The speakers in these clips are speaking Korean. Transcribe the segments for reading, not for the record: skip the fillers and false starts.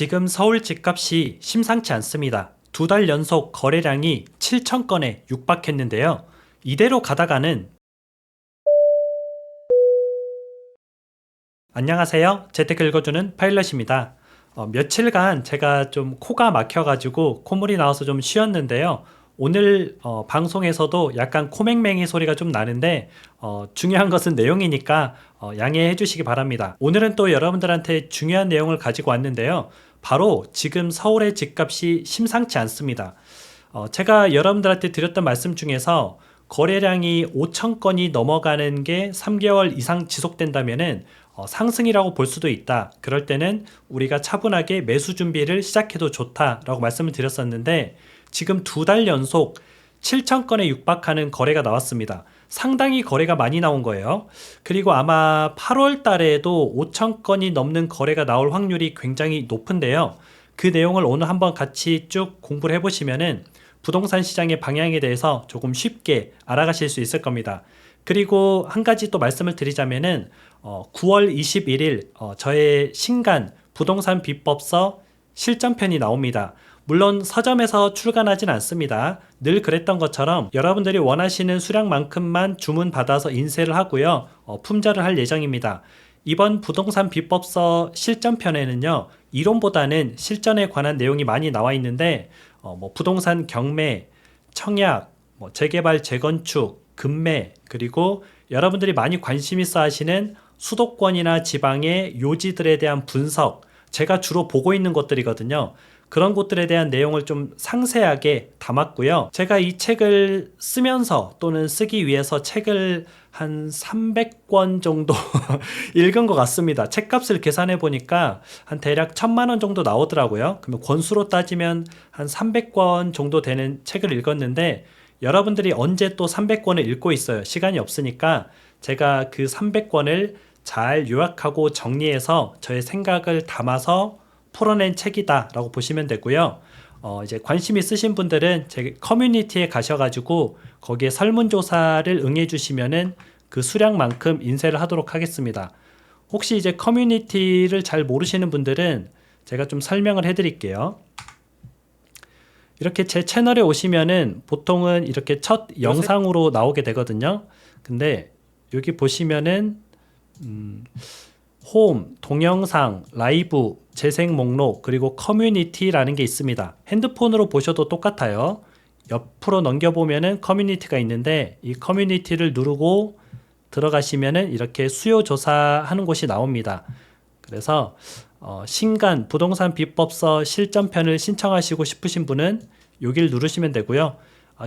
지금 서울 집값이 심상치 않습니다. 2달 연속 거래량이 7,000건에 육박했는데요. 이대로 가다가는 안녕하세요. 재테크 읽어주는 파일럿입니다. 며칠간 제가 좀 코가 막혀가지고 콧물이 나와서 좀 쉬었는데요. 오늘 방송에서도 약간 코맹맹이 소리가 좀 나는데 중요한 것은 내용이니까 양해해 주시기 바랍니다. 오늘은 또 여러분들한테 중요한 내용을 가지고 왔는데요. 바로 지금 서울의 집값이 심상치 않습니다. 제가 여러분들한테 드렸던 말씀 중에서 거래량이 5천 건이 넘어가는 게 3개월 이상 지속된다면은 상승이라고 볼 수도 있다. 그럴 때는 우리가 차분하게 매수 준비를 시작해도 좋다라고 말씀을 드렸었는데 지금 2달 연속 7천 건에 육박하는 거래가 나왔습니다. 상당히 거래가 많이 나온 거예요. 그리고 아마 8월 달에도 5천 건이 넘는 거래가 나올 확률이 굉장히 높은데요. 그 내용을 오늘 한번 같이 쭉 공부를 해보시면은 부동산 시장의 방향에 대해서 조금 쉽게 알아가실 수 있을 겁니다. 그리고 한 가지 또 말씀을 드리자면은 9월 21일 저의 신간 부동산 비법서 실전편이 나옵니다. 물론 서점에서 출간하진 않습니다. 늘 그랬던 것처럼 여러분들이 원하시는 수량만큼만 주문받아서 인쇄를 하고요. 품절을 할 예정입니다. 이번 부동산 비법서 실전편에는요. 이론보다는 실전에 관한 내용이 많이 나와 있는데 부동산 경매, 청약, 재개발, 재건축, 급매, 그리고 여러분들이 많이 관심 있어 하시는 수도권이나 지방의 요지들에 대한 분석, 제가 주로 보고 있는 것들이거든요. 그런 곳들에 대한 내용을 좀 상세하게 담았고요. 제가 이 책을 쓰면서 또는 쓰기 위해서 책을 한 300권 정도 읽은 것 같습니다. 책값을 계산해 보니까 한 대략 1,000만 원 정도 나오더라고요. 그러면 권수로 따지면 한 300권 정도 되는 책을 읽었는데 여러분들이 언제 또 300권을 읽고 있어요. 시간이 없으니까 제가 그 300권을 잘 요약하고 정리해서 저의 생각을 담아서 풀어낸 책이다 라고 보시면 되고요. 이제 관심 있으신 분들은 제 커뮤니티에 가셔가지고 거기에 설문조사를 응해 주시면은 그 수량만큼 인쇄를 하도록 하겠습니다. 혹시 이제 커뮤니티를 잘 모르시는 분들은 제가 좀 설명을 해 드릴게요. 이렇게 제 채널에 오시면은 보통은 이렇게 첫 영상으로 나오게 되거든요. 근데 여기 보시면은 홈, 동영상, 라이브, 재생 목록, 그리고 커뮤니티라는 게 있습니다. 핸드폰으로 보셔도 똑같아요. 옆으로 넘겨보면은 커뮤니티가 있는데 이 커뮤니티를 누르고 들어가시면은 이렇게 수요 조사하는 곳이 나옵니다. 그래서 신간 부동산 비법서 실전편을 신청하시고 싶으신 분은 여기를 누르시면 되고요.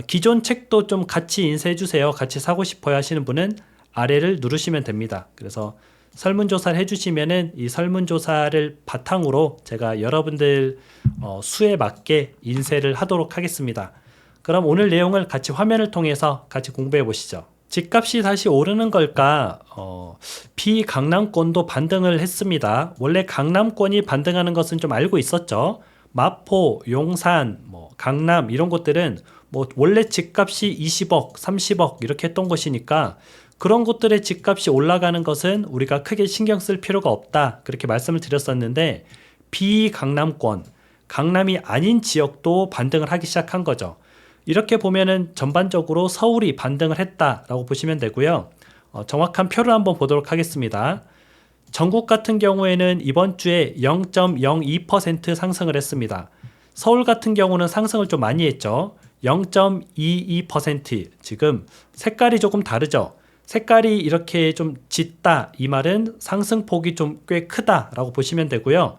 기존 책도 좀 같이 인쇄해 주세요. 같이 사고 싶어요 하시는 분은 아래를 누르시면 됩니다. 그래서 설문조사를 해주시면은 이 설문조사를 바탕으로 제가 여러분들 수에 맞게 인쇄를 하도록 하겠습니다. 그럼 오늘 내용을 같이 화면을 통해서 같이 공부해 보시죠. 집값이 다시 오르는 걸까? 비강남권도 반등을 했습니다. 원래 강남권이 반등하는 것은 좀 알고 있었죠. 마포, 용산, 강남 이런 곳들은 원래 집값이 20억, 30억 이렇게 했던 곳이니까 그런 곳들의 집값이 올라가는 것은 우리가 크게 신경 쓸 필요가 없다. 그렇게 말씀을 드렸었는데 비강남권, 강남이 아닌 지역도 반등을 하기 시작한 거죠. 이렇게 보면은 전반적으로 서울이 반등을 했다라고 보시면 되고요. 정확한 표를 한번 보도록 하겠습니다. 전국 같은 경우에는 이번 주에 0.02% 상승을 했습니다. 서울 같은 경우는 상승을 좀 많이 했죠. 0.22%. 지금 색깔이 조금 다르죠. 색깔이 이렇게 좀 짙다 이 말은 상승폭이 좀 꽤 크다라고 보시면 되고요.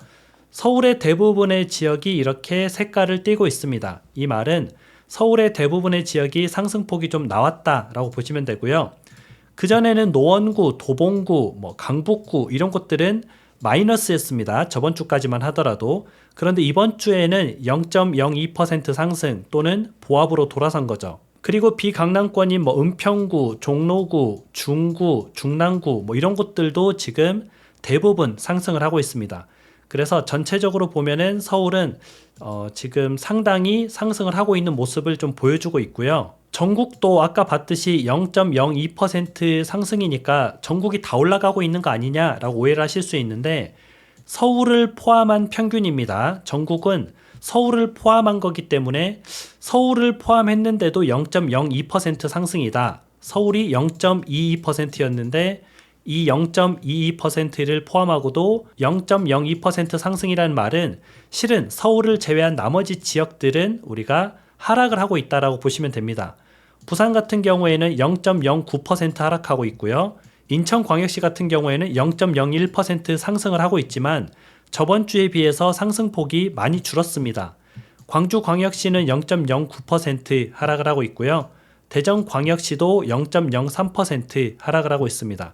서울의 대부분의 지역이 이렇게 색깔을 띠고 있습니다. 이 말은 서울의 대부분의 지역이 상승폭이 좀 나왔다라고 보시면 되고요. 그전에는 노원구, 도봉구, 강북구 이런 곳들은 마이너스였습니다. 저번 주까지만 하더라도. 그런데 이번 주에는 0.02% 상승 또는 보합으로 돌아선 거죠. 그리고 비강남권인 은평구, 종로구, 중구, 중랑구 이런 곳들도 지금 대부분 상승을 하고 있습니다. 그래서 전체적으로 보면은 서울은 지금 상당히 상승을 하고 있는 모습을 좀 보여주고 있고요. 전국도 아까 봤듯이 0.02% 상승이니까 전국이 다 올라가고 있는 거 아니냐라고 오해를 하실 수 있는데 서울을 포함한 평균입니다. 전국은 서울을 포함한 거기 때문에 서울을 포함했는데도 0.02% 상승이다. 서울이 0.22%였는데 이 0.22%를 포함하고도 0.02% 상승이라는 말은 실은 서울을 제외한 나머지 지역들은 우리가 하락을 하고 있다라고 보시면 됩니다. 부산 같은 경우에는 0.09% 하락하고 있고요. 인천광역시 같은 경우에는 0.01% 상승을 하고 있지만 저번 주에 비해서 상승폭이 많이 줄었습니다. 광주광역시는 0.09% 하락을 하고 있고요. 대전광역시도 0.03% 하락을 하고 있습니다.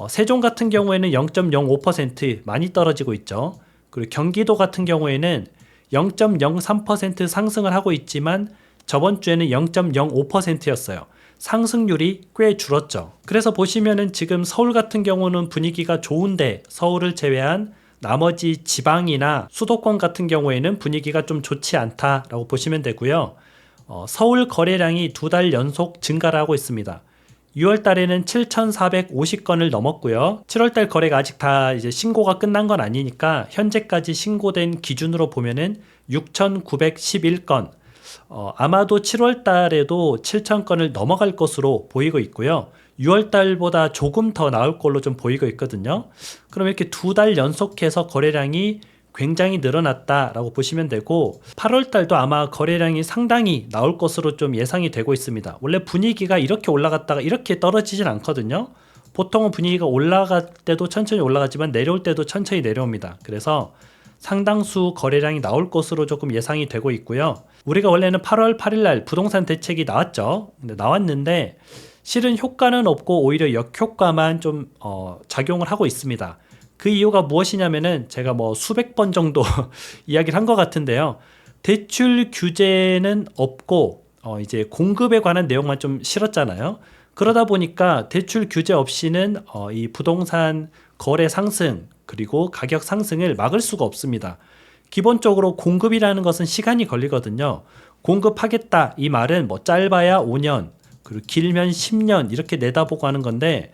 세종 같은 경우에는 0.05% 많이 떨어지고 있죠. 그리고 경기도 같은 경우에는 0.03% 상승을 하고 있지만 저번 주에는 0.05%였어요. 상승률이 꽤 줄었죠. 그래서 보시면은 지금 서울 같은 경우는 분위기가 좋은데 서울을 제외한 나머지 지방이나 수도권 같은 경우에는 분위기가 좀 좋지 않다라고 보시면 되고요. 서울 거래량이 2달 연속 증가를 하고 있습니다. 6월 달에는 7,450건을 넘었고요. 7월 달 거래가 아직 다 이제 신고가 끝난 건 아니니까 현재까지 신고된 기준으로 보면은 6,911건. 아마도 7월 달에도 7,000건을 넘어갈 것으로 보이고 있고요. 6월 달보다 조금 더 나올 걸로 좀 보이고 있거든요. 그럼 이렇게 2달 연속해서 거래량이 굉장히 늘어났다라고 보시면 되고 8월 달도 아마 거래량이 상당히 나올 것으로 좀 예상이 되고 있습니다. 원래 분위기가 이렇게 올라갔다가 이렇게 떨어지진 않거든요. 보통은 분위기가 올라갈 때도 천천히 올라가지만 내려올 때도 천천히 내려옵니다. 그래서 상당수 거래량이 나올 것으로 조금 예상이 되고 있고요. 우리가 원래는 8월 8일 날 부동산 대책이 나왔죠. 근데 나왔는데 실은 효과는 없고 오히려 역효과만 좀 작용을 하고 있습니다. 그 이유가 무엇이냐면은 제가 뭐 수백 번 정도 이야기를 한 것 같은데요. 대출 규제는 없고 이제 공급에 관한 내용만 좀 실었잖아요. 그러다 보니까 대출 규제 없이는 이 부동산 거래 상승 그리고 가격 상승을 막을 수가 없습니다. 기본적으로 공급이라는 것은 시간이 걸리거든요. 공급하겠다 이 말은 뭐 짧아야 5년 그리고 길면 10년 이렇게 내다보고 하는 건데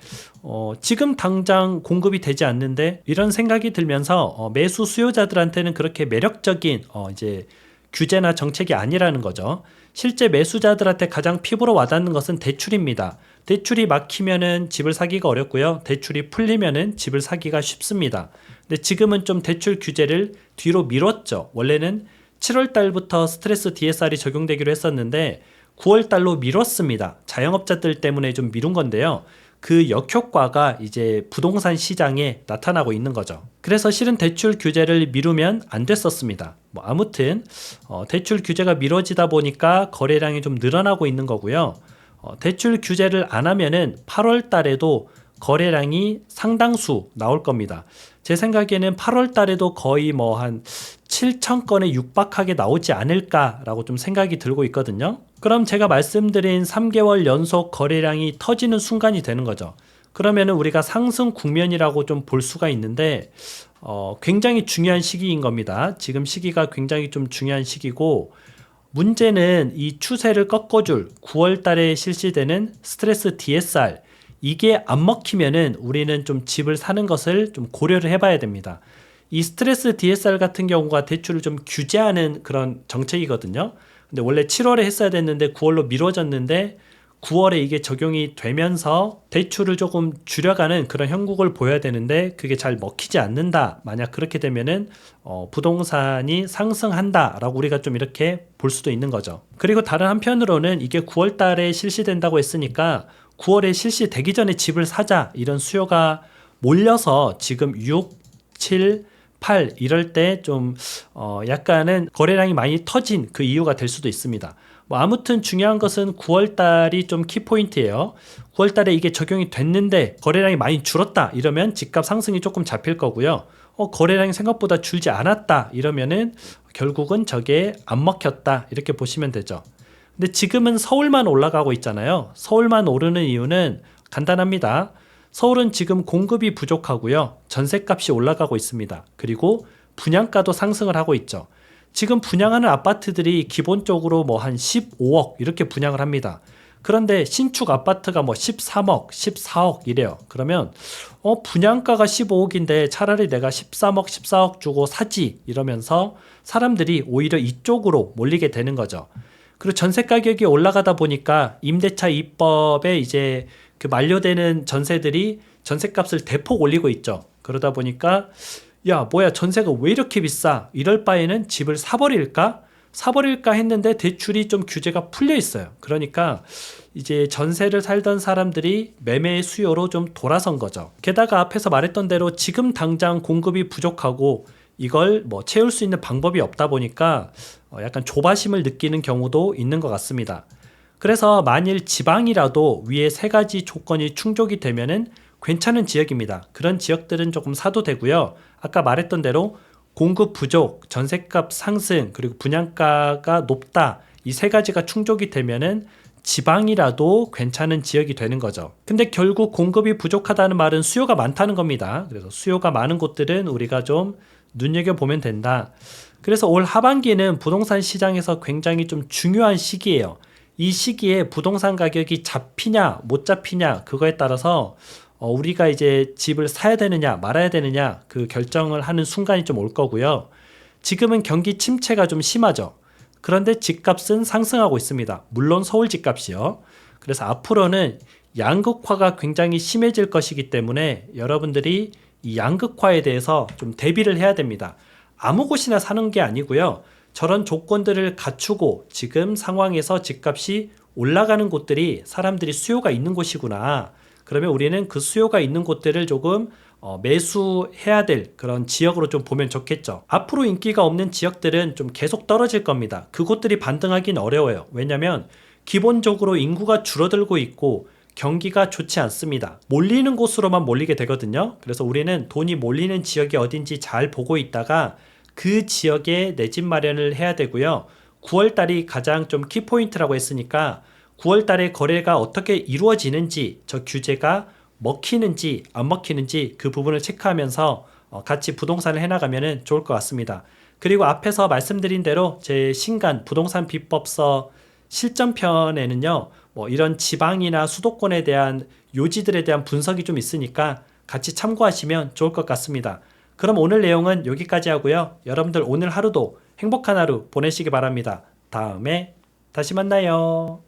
지금 당장 공급이 되지 않는데 이런 생각이 들면서 매수 수요자들한테는 그렇게 매력적인 이제 규제나 정책이 아니라는 거죠. 실제 매수자들한테 가장 피부로 와닿는 것은 대출입니다. 대출이 막히면은 집을 사기가 어렵고요. 대출이 풀리면은 집을 사기가 쉽습니다. 근데 지금은 좀 대출 규제를 뒤로 미뤘죠. 원래는 7월 달부터 스트레스 DSR이 적용되기로 했었는데 9월 달로 미뤘습니다. 자영업자들 때문에 좀 미룬 건데요. 그 역효과가 이제 부동산 시장에 나타나고 있는 거죠. 그래서 실은 대출 규제를 미루면 안 됐었습니다. 뭐 아무튼 대출 규제가 미뤄지다 보니까 거래량이 좀 늘어나고 있는 거고요. 대출 규제를 안 하면은 8월 달에도 거래량이 상당수 나올 겁니다. 제 생각에는 8월 달에도 거의 뭐 한 7천 건에 육박하게 나오지 않을까라고 좀 생각이 들고 있거든요. 그럼 제가 말씀드린 3개월 연속 거래량이 터지는 순간이 되는 거죠. 그러면은 우리가 상승 국면이라고 좀 볼 수가 있는데 굉장히 중요한 시기인 겁니다. 지금 시기가 굉장히 좀 중요한 시기고 문제는 이 추세를 꺾어줄 9월 달에 실시되는 스트레스 DSR 이게 안 먹히면은 우리는 좀 집을 사는 것을 좀 고려를 해봐야 됩니다. 이 스트레스 DSR 같은 경우가 대출을 좀 규제하는 그런 정책이거든요. 근데 원래 7월에 했어야 됐는데 9월로 미뤄졌는데 9월에 이게 적용이 되면서 대출을 조금 줄여가는 그런 형국을 보여야 되는데 그게 잘 먹히지 않는다. 만약 그렇게 되면은 부동산이 상승한다라고 우리가 좀 이렇게 볼 수도 있는 거죠. 그리고 다른 한편으로는 이게 9월 달에 실시된다고 했으니까 9월에 실시되기 전에 집을 사자 이런 수요가 몰려서 지금 6, 7, 8 이럴 때 좀 약간은 거래량이 많이 터진 그 이유가 될 수도 있습니다. 뭐 아무튼 중요한 것은 9월 달이 좀 키포인트예요. 9월 달에 이게 적용이 됐는데 거래량이 많이 줄었다 이러면 집값 상승이 조금 잡힐 거고요. 거래량이 생각보다 줄지 않았다 이러면은 결국은 저게 안 먹혔다 이렇게 보시면 되죠. 근데 지금은 서울만 올라가고 있잖아요. 서울만 오르는 이유는 간단합니다. 서울은 지금 공급이 부족하고요. 전셋값이 올라가고 있습니다. 그리고 분양가도 상승을 하고 있죠. 지금 분양하는 아파트들이 기본적으로 뭐 한 15억 이렇게 분양을 합니다. 그런데 신축 아파트가 뭐 13억, 14억 이래요. 그러면 분양가가 15억인데 차라리 내가 13억, 14억 주고 사지 이러면서 사람들이 오히려 이쪽으로 몰리게 되는 거죠. 그리고 전세 가격이 올라가다 보니까 임대차 입법에 이제 그 만료되는 전세들이 전세값을 대폭 올리고 있죠. 그러다 보니까 야, 뭐야, 전세가 왜 이렇게 비싸? 이럴 바에는 집을 사버릴까? 사버릴까 했는데 대출이 좀 규제가 풀려 있어요. 그러니까 이제 전세를 살던 사람들이 매매의 수요로 좀 돌아선 거죠. 게다가 앞에서 말했던 대로 지금 당장 공급이 부족하고 이걸 뭐 채울 수 있는 방법이 없다 보니까 약간 조바심을 느끼는 경우도 있는 것 같습니다. 그래서 만일 지방이라도 위에 세 가지 조건이 충족이 되면은 괜찮은 지역입니다. 그런 지역들은 조금 사도 되고요. 아까 말했던 대로 공급 부족, 전셋값 상승, 그리고 분양가가 높다. 이 세 가지가 충족이 되면은 지방이라도 괜찮은 지역이 되는 거죠. 근데 결국 공급이 부족하다는 말은 수요가 많다는 겁니다. 그래서 수요가 많은 곳들은 우리가 좀 눈여겨보면 된다. 그래서 올 하반기는 부동산 시장에서 굉장히 좀 중요한 시기예요. 이 시기에 부동산 가격이 잡히냐 못 잡히냐 그거에 따라서 우리가 이제 집을 사야 되느냐 말아야 되느냐 그 결정을 하는 순간이 좀 올 거고요. 지금은 경기 침체가 좀 심하죠. 그런데 집값은 상승하고 있습니다. 물론 서울 집값이요. 그래서 앞으로는 양극화가 굉장히 심해질 것이기 때문에 여러분들이 이 양극화에 대해서 좀 대비를 해야 됩니다. 아무 곳이나 사는 게 아니고요. 저런 조건들을 갖추고 지금 상황에서 집값이 올라가는 곳들이 사람들이 수요가 있는 곳이구나. 그러면 우리는 그 수요가 있는 곳들을 조금 매수해야 될 그런 지역으로 좀 보면 좋겠죠. 앞으로 인기가 없는 지역들은 좀 계속 떨어질 겁니다. 그곳들이 반등하긴 어려워요. 왜냐하면 기본적으로 인구가 줄어들고 있고 경기가 좋지 않습니다. 몰리는 곳으로만 몰리게 되거든요. 그래서 우리는 돈이 몰리는 지역이 어딘지 잘 보고 있다가 그 지역에 내 집 마련을 해야 되고요. 9월달이 가장 좀 키포인트라고 했으니까 9월달에 거래가 어떻게 이루어지는지 저 규제가 먹히는지 안 먹히는지 그 부분을 체크하면서 같이 부동산을 해나가면 좋을 것 같습니다. 그리고 앞에서 말씀드린 대로 제 신간 부동산 비법서 실전편에는요. 뭐 이런 지방이나 수도권에 대한 요지들에 대한 분석이 좀 있으니까 같이 참고하시면 좋을 것 같습니다. 그럼 오늘 내용은 여기까지 하고요. 여러분들 오늘 하루도 행복한 하루 보내시기 바랍니다. 다음에 다시 만나요.